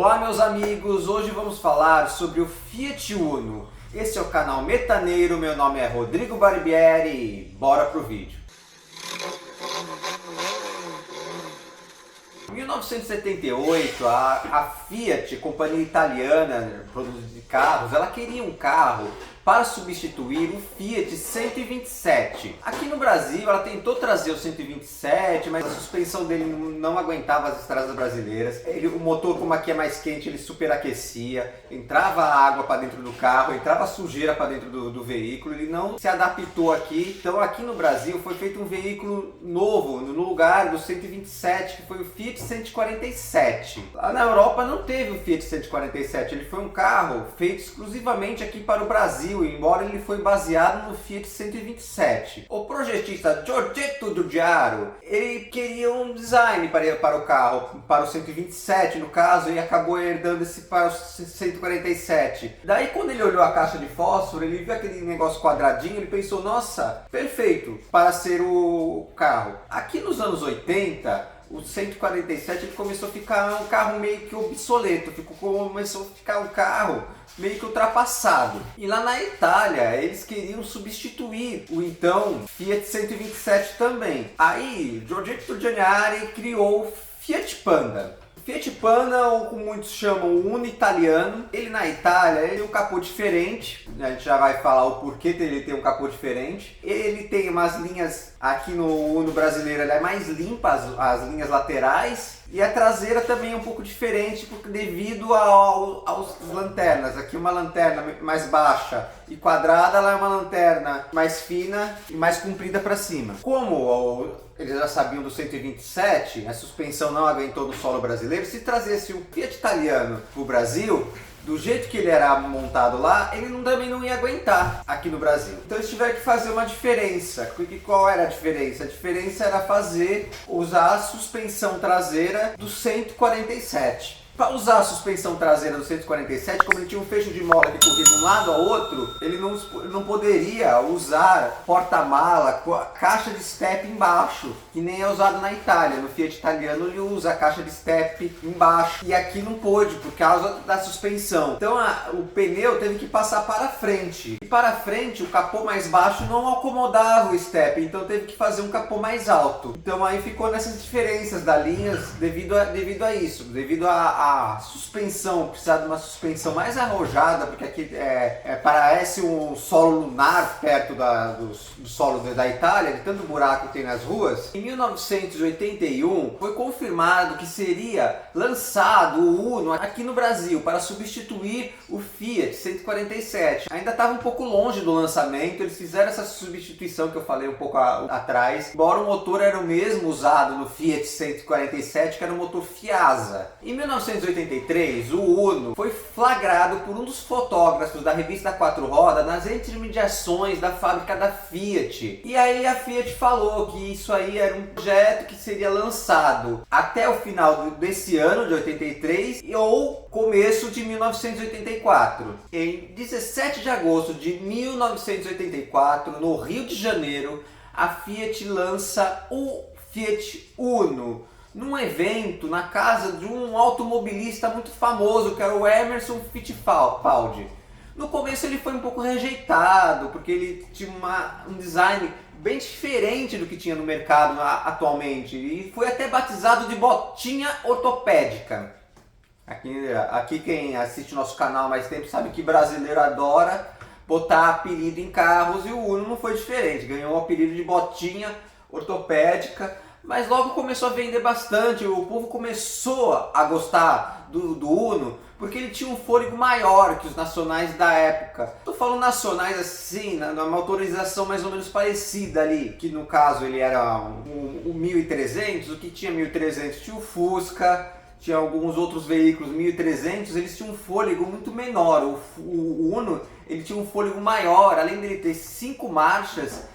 Olá meus amigos, hoje vamos falar sobre o Fiat Uno. Esse é o canal Metaneiro, meu nome é Rodrigo Barbieri e bora pro vídeo. Em 1978, a Fiat, companhia italiana produtora de carros, ela queria um carro para substituir o Fiat 127. Aqui no Brasil ela tentou trazer o 127, mas a suspensão dele não aguentava as estradas brasileiras. O motor, como aqui é mais quente, ele superaquecia, entrava água para dentro do carro, entrava sujeira para dentro do veículo, ele não se adaptou aqui. Então aqui no Brasil foi feito um veículo novo, no lugar do 127, que foi o Fiat 147. Lá na Europa não teve o Fiat 147, ele foi um carro feito exclusivamente aqui para o Brasil, embora ele foi baseado no Fiat 127. O projetista Giorgetto Giugiaro, ele queria um design para o carro, para o 127 no caso, e acabou herdando esse para o 147. Daí quando ele olhou a caixa de fósforo, ele viu aquele negócio quadradinho, ele pensou, nossa, perfeito para ser o carro. Aqui nos anos 80, o 147 ele começou a ficar um carro meio que obsoleto, começou a ficar um carro meio que ultrapassado. E lá na Itália eles queriam substituir o então Fiat 127 também. Aí Giorgetto Giugiaro criou o Fiat Panda. Fiat Panda, ou como muitos chamam, o Uno italiano. Ele na Itália, ele tem um capô diferente, a gente já vai falar o porquê ele tem um capô diferente. Ele tem umas linhas, aqui no Uno brasileiro ele é mais limpa, as linhas laterais. E a traseira também é um pouco diferente devido aos lanternas. Aqui uma lanterna mais baixa e quadrada, lá é uma lanterna mais fina e mais comprida para cima. Como eles já sabiam do 127, a suspensão não aguentou no solo brasileiro, se trazesse o Fiat italiano para o Brasil, do jeito que ele era montado lá, ele também não ia aguentar aqui no Brasil. Então eles tiveram que fazer uma diferença. Qual era a diferença? A diferença era usar a suspensão traseira do 147. Para usar a suspensão traseira do 147, como ele tinha um fecho de mola que corria de um lado ao outro, ele não poderia usar porta-mala com a caixa de step embaixo, que nem é usado na Itália. No Fiat italiano ele usa a caixa de step embaixo, e aqui não pôde por causa da suspensão. Então o pneu teve que passar para frente, e para frente o capô mais baixo não acomodava o step, então teve que fazer um capô mais alto. Então aí ficou nessas diferenças das linhas devido a isso, devido a suspensão, precisar de uma suspensão mais arrojada, porque aqui parece um solo lunar perto do solo da Itália, de tanto buraco que tem nas ruas. Em 1981 foi confirmado que seria lançado o Uno aqui no Brasil para substituir o Fiat 147. Ainda estava um pouco longe do lançamento, eles fizeram essa substituição que eu falei um pouco atrás, embora o motor era o mesmo usado no Fiat 147, que era o motor Fiasa. Em 1983, o Uno foi flagrado por um dos fotógrafos da revista Quatro Rodas nas intermediações da fábrica da Fiat. E aí a Fiat falou que isso aí era um projeto que seria lançado até o final desse ano, de 83, ou começo de 1984. Em 17 de agosto de 1984, no Rio de Janeiro, a Fiat lança o Fiat Uno, num evento na casa de um automobilista muito famoso, que era o Emerson Fittipaldi. No começo ele foi um pouco rejeitado, porque ele tinha um design bem diferente do que tinha no mercado atualmente, e foi até batizado de botinha ortopédica. Aqui quem assiste nosso canal há mais tempo sabe que brasileiro adora botar apelido em carros, e o Uno não foi diferente, ganhou o apelido de botinha ortopédica. Mas logo começou a vender bastante, o povo começou a gostar do Uno, porque ele tinha um fôlego maior que os nacionais da época. Estou falando nacionais assim, numa motorização mais ou menos parecida ali, que no caso ele era um 1300, o que tinha 1300 tinha o Fusca, tinha alguns outros veículos 1300, eles tinham um fôlego muito menor. O Uno ele tinha um fôlego maior, além dele ter 5 marchas,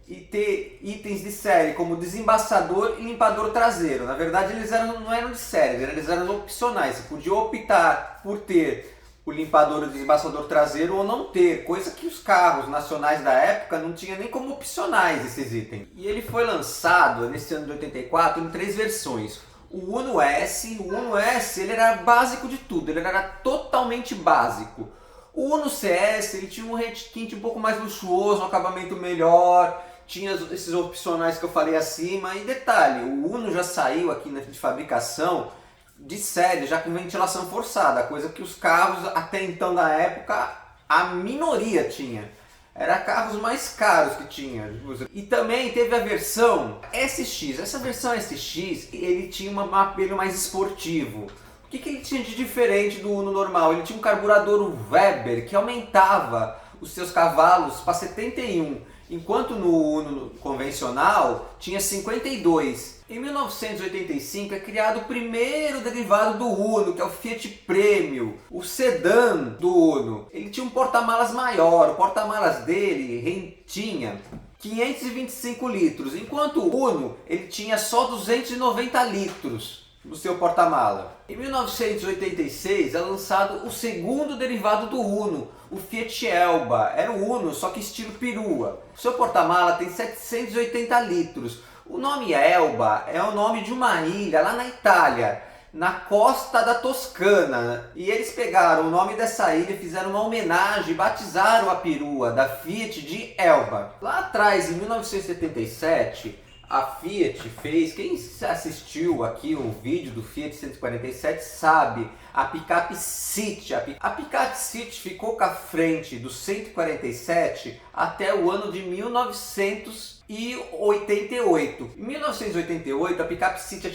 e ter itens de série como desembaçador e limpador traseiro. Na verdade eles não eram de série, eles eram opcionais. Você podia optar por ter o limpador e o desembaçador traseiro ou não ter, coisa que os carros nacionais da época não tinham nem como opcionais esses itens. E ele foi lançado nesse ano de 84 em 3 versões. o Uno S. O Uno S ele era básico de tudo, ele era totalmente básico. O Uno CS ele tinha um requinte um pouco mais luxuoso, um acabamento melhor, tinha esses opcionais que eu falei acima. E detalhe, o Uno já saiu aqui de fabricação de série, já com ventilação forçada, coisa que os carros até então da época a minoria tinha. Era carros mais caros que tinha. E também teve a versão SX. Essa versão SX ele tinha um apelo mais esportivo. O que ele tinha de diferente do Uno normal? Ele tinha um carburador Weber que aumentava os seus cavalos para 71, enquanto no Uno convencional tinha 52. Em 1985 é criado o primeiro derivado do Uno, que é o Fiat Premio, o sedã do Uno. Ele tinha um porta-malas maior, o porta-malas dele tinha 525 litros, enquanto o Uno ele tinha só 290 litros no seu porta-mala. Em 1986 é lançado o segundo derivado do Uno, o Fiat Elba. Era o Uno, só que estilo perua. O seu porta-mala tem 780 litros. O nome Elba é o nome de uma ilha lá na Itália, na costa da Toscana. E eles pegaram o nome dessa ilha e fizeram uma homenagem e batizaram a perua da Fiat de Elba. Lá atrás, em 1977, a Fiat fez, quem assistiu aqui o vídeo do Fiat 147 sabe, a picape City. A picape City ficou com a frente do 147 até o ano de 1988. Em 1988 a picape City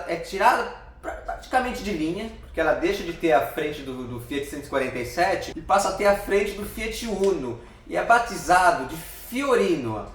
é tirada praticamente de linha, porque ela deixa de ter a frente do Fiat 147 e passa a ter a frente do Fiat Uno e é batizado de Fiorino.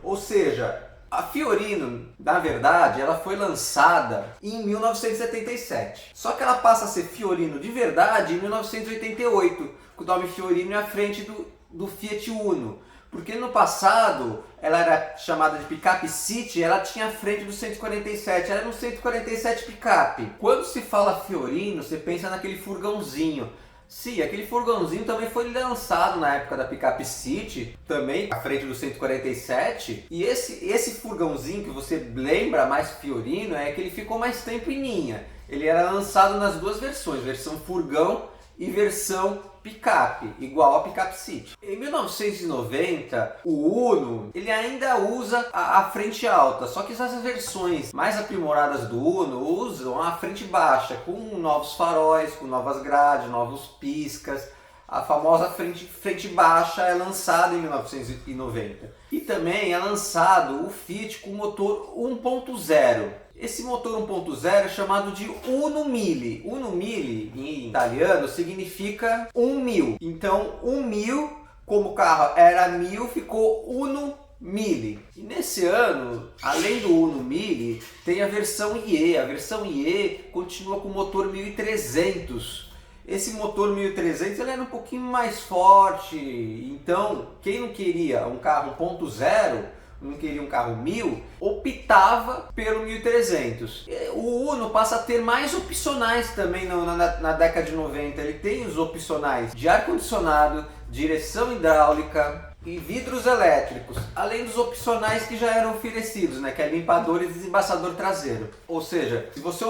Ou seja, a Fiorino, na verdade, ela foi lançada em 1977. Só que ela passa a ser Fiorino de verdade em 1988, com o nome Fiorino é a frente do Fiat Uno. Porque no passado ela era chamada de picape City, ela tinha a frente do 147, era no 147 picape. Quando se fala Fiorino, você pensa naquele furgãozinho. Sim, aquele furgãozinho também foi lançado na época da picape City, também à frente do 147. E esse furgãozinho que você lembra mais Fiorino é que ele ficou mais tempo em linha. Ele era lançado nas duas versões, versão furgão e versão picape, igual a picape City. Em 1990, o Uno ele ainda usa a frente alta, só que essas versões mais aprimoradas do Uno usam a frente baixa, com novos faróis, com novas grades, novos piscas. A famosa frente baixa é lançada em 1990. E também é lançado o Fiat com motor 1.0. Esse motor 1.0 é chamado de Uno Mille. Uno Mille em italiano significa 1000. Então 1000, como o carro era 1000, ficou Uno Mille. E nesse ano, além do Uno Mille, tem a versão IE. A versão IE continua com o motor 1300. Esse motor 1300 ele era um pouquinho mais forte. Então, quem não queria um carro 1.0, não queria um carro 1000, optava pelo 1300. O Uno passa a ter mais opcionais também na década de 90. Ele tem os opcionais de ar-condicionado, direção hidráulica e vidros elétricos, além dos opcionais que já eram oferecidos, né, que é limpador e desembaçador traseiro. Ou seja, se você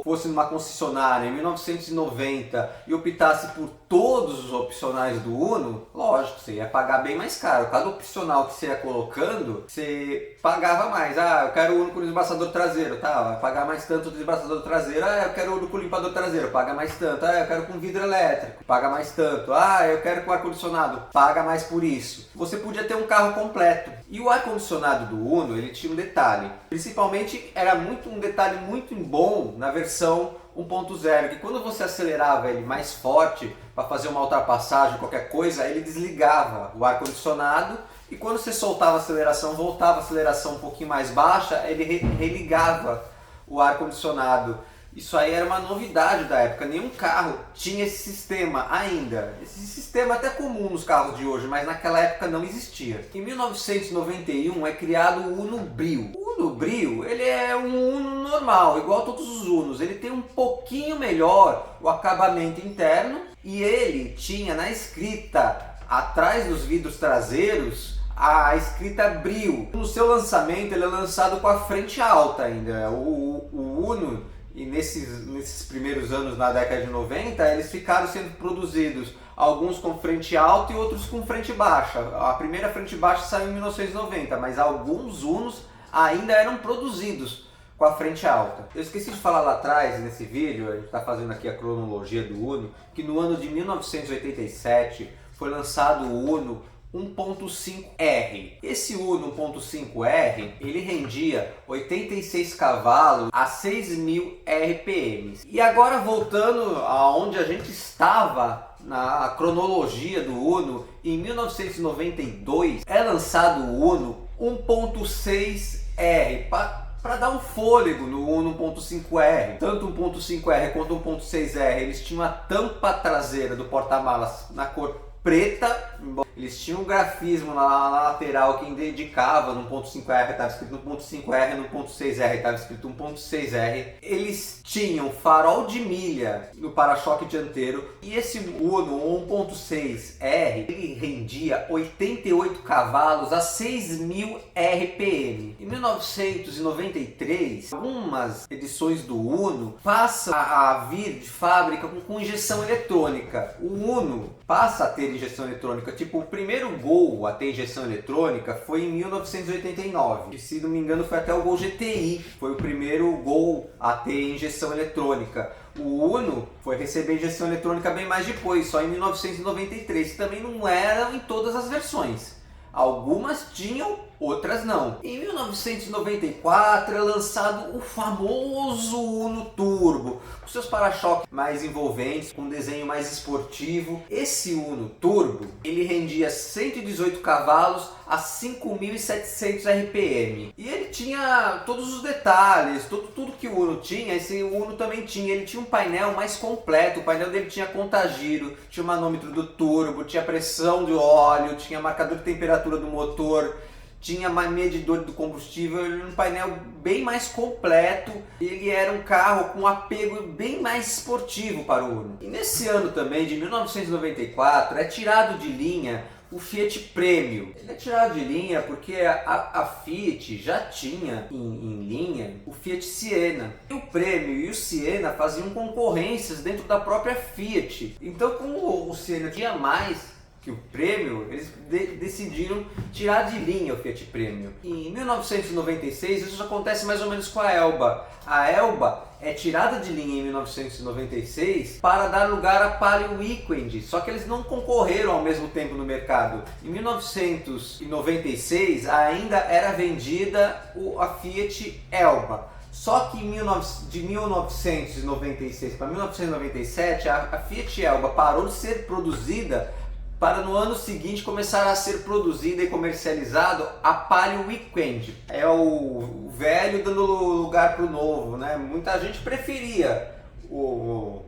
fosse numa concessionária em 1990 e optasse por todos os opcionais do Uno, lógico, você ia pagar bem mais caro. Cada opcional que você ia colocando, você pagava mais. Ah, eu quero o Uno com desembaçador traseiro, tá, vai pagar mais tanto o desembaçador traseiro. Ah, eu quero o Uno com limpador traseiro, paga mais tanto. Ah, eu quero com vidro elétrico, paga mais tanto. Ah, eu quero com ar-condicionado, paga mais por isso. Você podia ter um carro completo. E o ar-condicionado do Uno, ele tinha um detalhe. Principalmente, era um detalhe muito bom na versão 1.0, que quando você acelerava ele mais forte para fazer uma ultrapassagem, qualquer coisa, ele desligava o ar-condicionado e quando você soltava a aceleração, voltava a aceleração um pouquinho mais baixa, ele religava o ar-condicionado. Isso aí era uma novidade da época, nenhum carro tinha esse sistema ainda. Esse sistema é até comum nos carros de hoje, mas naquela época não existia. Em 1991 é criado o Uno Brio. O Uno Brio ele é um Uno normal, igual a todos os Unos. Ele tem um pouquinho melhor o acabamento interno e ele tinha na escrita atrás dos vidros traseiros a escrita Brio. No seu lançamento ele é lançado com a frente alta ainda. O Uno e nesses primeiros anos, na década de 90, eles ficaram sendo produzidos, alguns com frente alta e outros com frente baixa. A primeira frente baixa saiu em 1990, mas alguns Unos ainda eram produzidos com a frente alta. Eu esqueci de falar lá atrás, nesse vídeo, a gente está fazendo aqui a cronologia do Uno, que no ano de 1987 foi lançado o Uno 1.5R. Esse Uno 1.5R, ele rendia 86 cavalos a 6.000 RPM. E agora voltando aonde a gente estava na cronologia do Uno, em 1992 é lançado o Uno 1.6R para dar um fôlego no Uno 1.5R. Tanto 1.5R quanto 1.6R, eles tinham a tampa traseira do porta-malas na cor preta, eles tinham um grafismo na lateral que indicava no 1.5R estava escrito 1.5R, no 1.6R estava escrito 1.6R. Eles tinham farol de milha no para-choque dianteiro e esse Uno 1.6R ele rendia 88 cavalos a 6.000 RPM. Em 1993, algumas edições do Uno passam a vir de fábrica com injeção eletrônica. O Uno passa a ter injeção eletrônica, tipo, o primeiro Gol a ter injeção eletrônica foi em 1989, e, se não me engano foi até o Gol GTI, foi o primeiro Gol a ter injeção eletrônica. O Uno foi receber injeção eletrônica bem mais depois, só em 1993, que também não eram em todas as versões. Algumas tinham, outras não. Em 1994 é lançado o famoso Uno Turbo, com seus para-choques mais envolventes, com um desenho mais esportivo. Esse Uno Turbo, ele rendia 118 cavalos a 5.700 RPM. E ele tinha todos os detalhes, tudo que o Uno tinha, esse Uno também tinha. Ele tinha um painel mais completo, o painel dele tinha contagiro, tinha o manômetro do turbo, tinha pressão de óleo, tinha marcador de temperatura do motor, tinha medidor do combustível, um painel bem mais completo. Ele era um carro com um apego bem mais esportivo para o Uno. E nesse ano também, de 1994, é tirado de linha o Fiat Premio. Ele é tirado de linha porque a Fiat já tinha em linha o Fiat Siena. E o Premio e o Siena faziam concorrências dentro da própria Fiat. Então, como o Siena tinha mais que o Premio, eles decidiram tirar de linha o Fiat Premio. Em 1996 isso acontece mais ou menos com a Elba. A Elba é tirada de linha em 1996 para dar lugar à Palio Weekend, só que eles não concorreram ao mesmo tempo no mercado. Em 1996 ainda era vendida a Fiat Elba. Só que de 1996 para 1997 a Fiat Elba parou de ser produzida para no ano seguinte começar a ser produzida e comercializado a Palio Weekend. É o velho dando lugar para o novo, né? Muita gente preferia o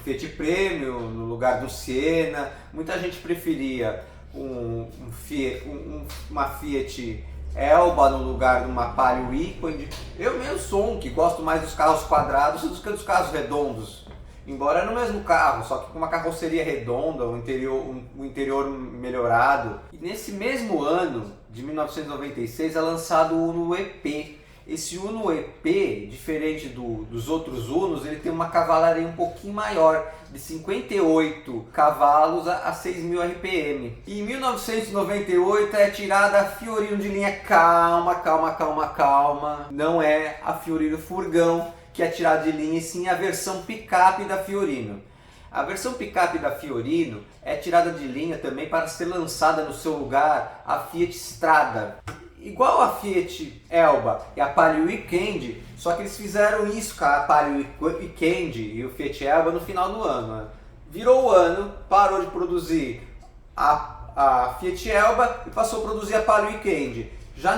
Fiat Premio no lugar do Siena, muita gente preferia uma Fiat Elba no lugar de uma Palio Weekend. Eu mesmo sou um que gosto mais dos carros quadrados do que dos carros redondos. Embora é no mesmo carro, só que com uma carroceria redonda, um interior melhorado. E nesse mesmo ano, de 1996, é lançado o Uno EP. Esse Uno EP, diferente dos outros Unos, ele tem uma cavalaria um pouquinho maior, de 58 cavalos a 6.000 RPM. E em 1998 é tirada a Fiorino de linha. Calma. Não é a Fiorino Furgão que é tirada de linha, e sim a versão picape da Fiorino. A versão picape da Fiorino é tirada de linha também para ser lançada no seu lugar a Fiat Strada. Igual a Fiat Elba e a Palio Weekend, só que eles fizeram isso com a Palio Weekend e o Fiat Elba no final do ano. Né? Virou o ano, parou de produzir a Fiat Elba e passou a produzir a Palio Weekend. Já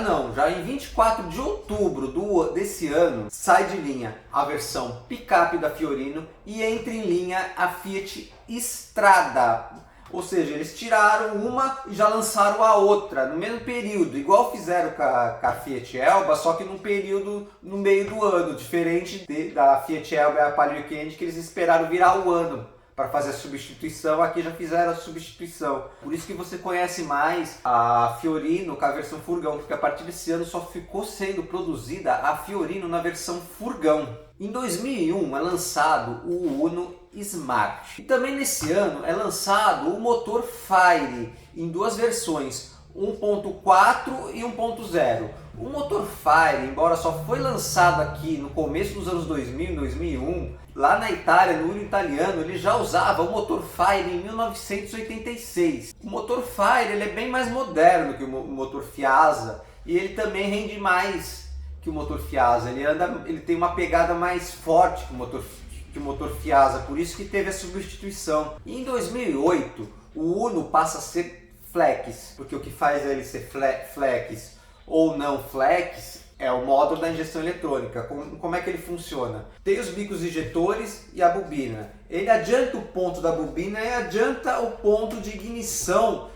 em 24 de outubro desse ano, sai de linha a versão picape da Fiorino e entra em linha a Fiat Strada. Ou seja, eles tiraram uma e já lançaram a outra no mesmo período, igual fizeram com a Fiat Elba, só que num período no meio do ano, diferente da Fiat Elba e a Palio Weekend, que eles esperaram virar o ano para fazer a substituição. Aqui já fizeram a substituição. Por isso que você conhece mais a Fiorino com a versão furgão, porque a partir desse ano só ficou sendo produzida a Fiorino na versão furgão. Em 2001 é lançado o Uno Smart. E também nesse ano é lançado o motor Fire em duas versões, 1.4 e 1.0. O motor Fire, embora só foi lançado aqui no começo dos anos 2000, em 2001, lá na Itália, no Uno italiano, ele já usava o motor Fire em 1986. O motor Fire ele é bem mais moderno que o motor Fiasa e ele também rende mais que o motor Fiasa. Ele tem uma pegada mais forte que o motor Fiasa, por isso que teve a substituição. E em 2008, o Uno passa a ser flex, porque o que faz ele ser flex ou não flex é o módulo da injeção eletrônica. Como é que ele funciona? Tem os bicos injetores e a bobina. Ele adianta o ponto da bobina e adianta o ponto de ignição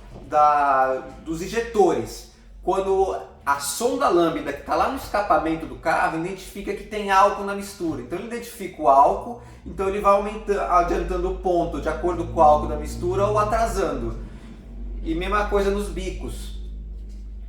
dos injetores. Quando a sonda lambda que está lá no escapamento do carro identifica que tem álcool na mistura. Então ele identifica o álcool, então ele vai adiantando o ponto de acordo com o álcool da mistura ou atrasando. E mesma coisa nos bicos.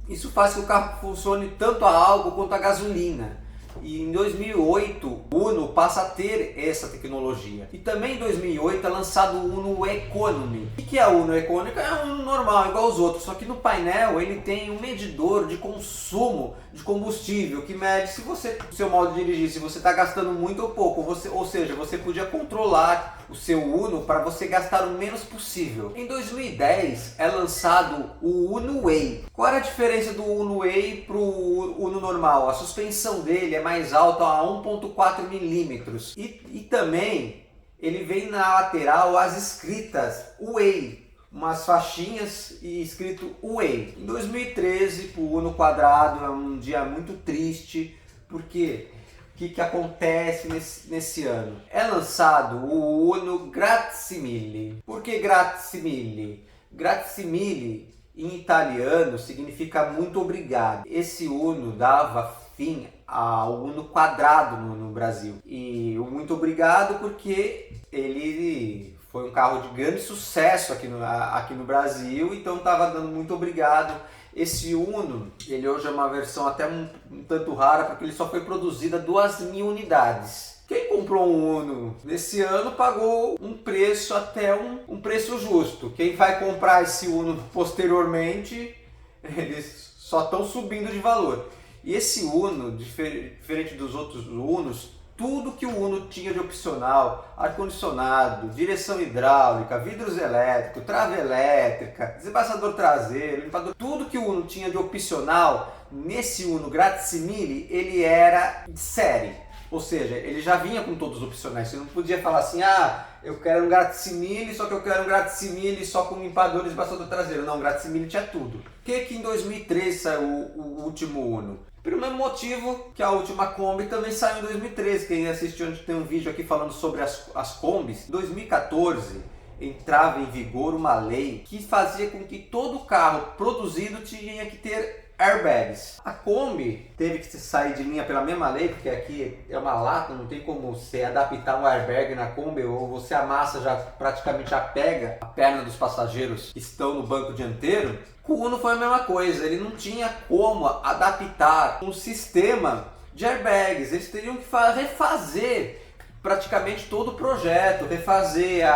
Isso faz que o carro funcione tanto a álcool quanto a gasolina. E em 2008 o Uno passa a ter essa tecnologia. E também em 2008 é lançado o Uno Economy. O que é o Uno Economy? É um Uno normal, igual os outros, só que no painel ele tem um medidor de consumo de combustível que mede se o seu modo de dirigir, se você está gastando muito ou pouco. Ou seja, você podia controlar o seu Uno para você gastar o menos possível. Em 2010 é lançado o Uno Way. Qual era a diferença do Uno Way para o Uno normal? A suspensão dele é mais alta a 1.4 milímetros e também ele vem na lateral as escritas Way, umas faixinhas e escrito Way. Em 2013 o Uno quadrado é um dia muito triste, porque o que acontece nesse ano? É lançado o Uno Grazie Mille. Por que Grazie Mille? Grazie Mille em italiano significa muito obrigado. Esse Uno dava fim ao Uno quadrado no Brasil. E o muito obrigado porque ele foi um carro de grande sucesso aqui no Brasil, então estava dando muito obrigado. Esse Uno, ele hoje é uma versão até um tanto rara, porque ele só foi produzida 2.000 unidades. Quem comprou um Uno nesse ano pagou um preço até um preço justo. Quem vai comprar esse Uno posteriormente, eles só estão subindo de valor. E esse Uno, diferente dos outros Unos, tudo que o Uno tinha de opcional, ar-condicionado, direção hidráulica, vidros elétricos, trava elétrica, desembaçador traseiro, limpador, tudo que o Uno tinha de opcional, nesse Uno Grazie Mille, ele era de série. Ou seja, ele já vinha com todos os opcionais. Você não podia falar assim, eu quero um Grazie Mille, só que eu quero um Grazie Mille só com limpador e desembaçador traseiro. Não, o Grazie Mille tinha tudo. Por que em 2013 saiu o último Uno? Pelo mesmo motivo que a última Kombi também saiu em 2013. Quem assistiu, a gente tem um vídeo aqui falando sobre as Kombis. Em 2014 entrava em vigor uma lei que fazia com que todo carro produzido tinha que ter airbags. A Kombi teve que sair de linha pela mesma lei, porque aqui é uma lata, não tem como você adaptar um airbag na Kombi, ou você amassa, já praticamente já pega a perna dos passageiros que estão no banco dianteiro. Com o Uno foi a mesma coisa, ele não tinha como adaptar um sistema de airbags, eles teriam que refazer praticamente todo o projeto, refazer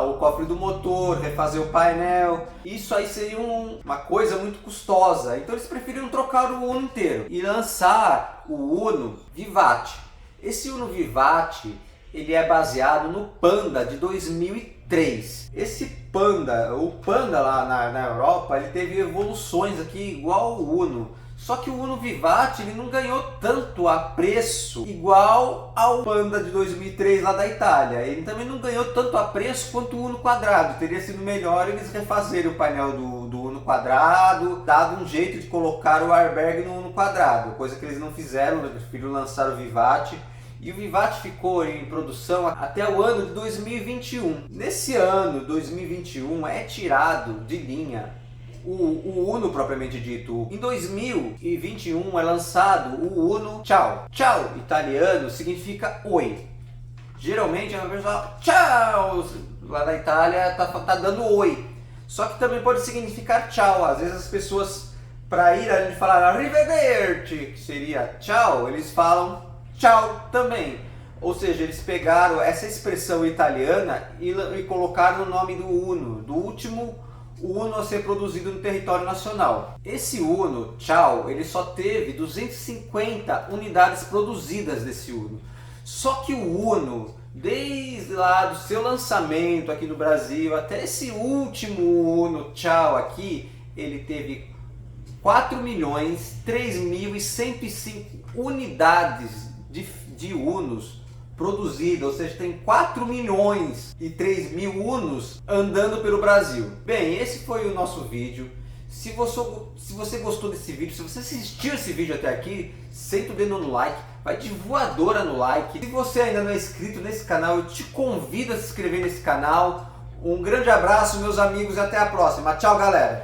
o cofre do motor, refazer o painel. Isso aí seria uma coisa muito custosa, então eles preferiram trocar o Uno inteiro e lançar o Uno Vivate. Esse Uno Vivate, ele é baseado no Panda de 2003. Esse Panda, o Panda lá na Europa, ele teve evoluções aqui igual ao Uno. Só que o Uno Vivate ele não ganhou tanto apreço igual ao Panda de 2003 lá da Itália. Ele também não ganhou tanto apreço quanto o Uno Quadrado. Teria sido melhor eles refazerem o painel do Uno Quadrado, dado um jeito de colocar o airbag no Uno Quadrado, coisa que eles não fizeram, eles preferiram lançar o Vivate. E o Vivate ficou em produção até o ano de 2021. Nesse ano, 2021, é tirado de linha o Uno propriamente dito. Em 2021 é lançado o Uno Ciao. Ciao, italiano, significa oi. Geralmente a pessoa ciao, lá na Itália tá dando oi. Só que também pode significar tchau. Às vezes as pessoas, para ir ali falar arrivederci, que seria tchau, eles falam tchau também. Ou seja, eles pegaram essa expressão italiana e colocaram o nome do Uno, do último Uno a ser produzido no território nacional. Esse Uno, Ciao, ele só teve 250 unidades produzidas desse Uno. Só que o Uno, desde lá do seu lançamento aqui no Brasil até esse último Uno Ciao aqui, ele teve 4.003.105 unidades de Unos produzidas, ou seja, tem 4.003.000 Unos andando pelo Brasil. Bem, esse foi o nosso vídeo. Se você gostou desse vídeo, se você assistiu esse vídeo até aqui, senta o dedo no like, vai de voadora no like. Se você ainda não é inscrito nesse canal, eu te convido a se inscrever nesse canal. Um grande abraço, meus amigos, e até a próxima. Tchau, galera!